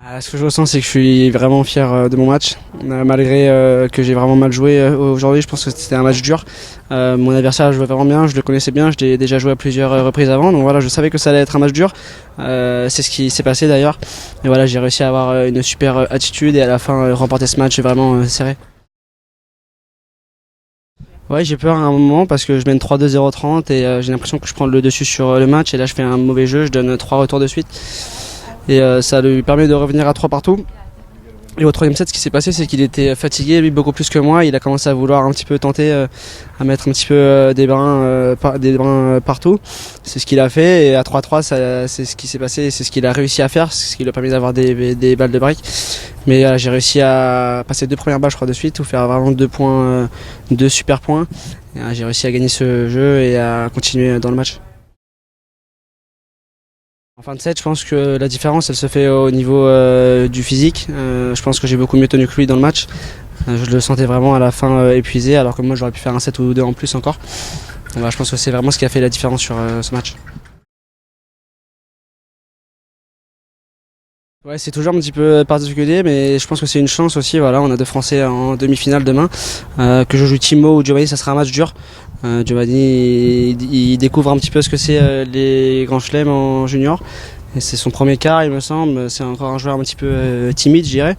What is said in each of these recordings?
Ce que je ressens, c'est que je suis vraiment fier de mon match. Malgré que j'ai vraiment mal joué aujourd'hui, je pense que c'était un match dur. Mon adversaire jouait vraiment bien, je le connaissais bien, je l'ai déjà joué à plusieurs reprises avant. Donc voilà, je savais que ça allait être un match dur. C'est ce qui s'est passé d'ailleurs. Et voilà, j'ai réussi à avoir une super attitude et à la fin remporter ce match vraiment serré. Ouais, j'ai peur à un moment parce que je mène 3-2 0-30 et j'ai l'impression que je prends le dessus sur le match et là je fais un mauvais jeu, je donne 3 retours de suite et ça lui permet de revenir à 3 partout. Et au troisième set, ce qui s'est passé, c'est qu'il était fatigué, lui beaucoup plus que moi. Il a commencé à vouloir un petit peu tenter à mettre un petit peu des brins partout. C'est ce qu'il a fait. Et à 3-3, c'est ce qui s'est passé, c'est ce qu'il a réussi à faire, c'est ce qui lui a permis d'avoir des balles de break. Mais j'ai réussi à passer 2 premières balles, je crois, de suite, ou faire vraiment 2 points, 2 super points. J'ai réussi à gagner ce jeu et à continuer dans le match. En fin de set, je pense que la différence, elle se fait au niveau du physique. Je pense que j'ai beaucoup mieux tenu que lui dans le match. Je le sentais vraiment à la fin épuisé, alors que moi j'aurais pu faire un set ou deux en plus encore. Donc, voilà, je pense que c'est vraiment ce qui a fait la différence sur ce match. Ouais, c'est toujours un petit peu particulier, mais je pense que c'est une chance aussi. Voilà, on a deux Français en demi-finale demain. Que je joue Timo ou Giovanni, ça sera un match dur. Giovanni, il découvre un petit peu ce que c'est les grands chelems en junior. Et c'est son premier quart, il me semble. C'est encore un joueur un petit peu timide, je dirais.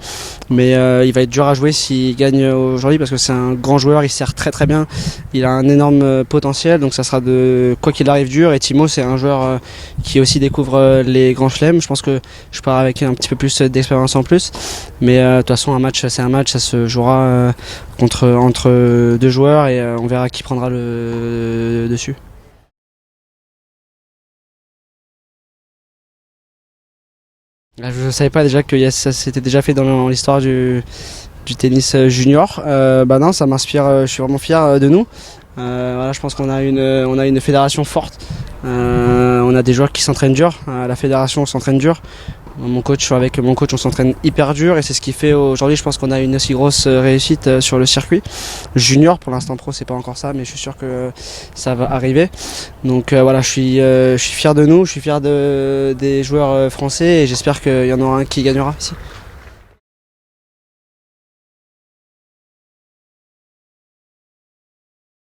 Mais il va être dur à jouer s'il gagne aujourd'hui parce que c'est un grand joueur, il sert très très bien. Il a un énorme potentiel, donc ça sera de quoi qu'il arrive dur. Et Timo, c'est un joueur qui aussi découvre les grands chelems. Je pense que je pars avec un petit peu plus d'expérience en plus. Mais de toute façon, un match, c'est un match, ça se jouera entre deux joueurs et on verra qui prendra le dessus. Je ne savais pas déjà que ça s'était déjà fait dans l'histoire du tennis junior. Non, ça m'inspire, je suis vraiment fier de nous. Voilà, je pense on a une fédération forte. On a des joueurs qui s'entraînent dur. La fédération s'entraîne dur. Avec mon coach, on s'entraîne hyper dur et c'est ce qui fait aujourd'hui, je pense qu'on a une aussi grosse réussite sur le circuit. Junior, pour l'instant pro, c'est pas encore ça, mais je suis sûr que ça va arriver. Donc voilà, je suis fier de nous, je suis fier des joueurs français et j'espère qu'il y en aura un qui gagnera ici.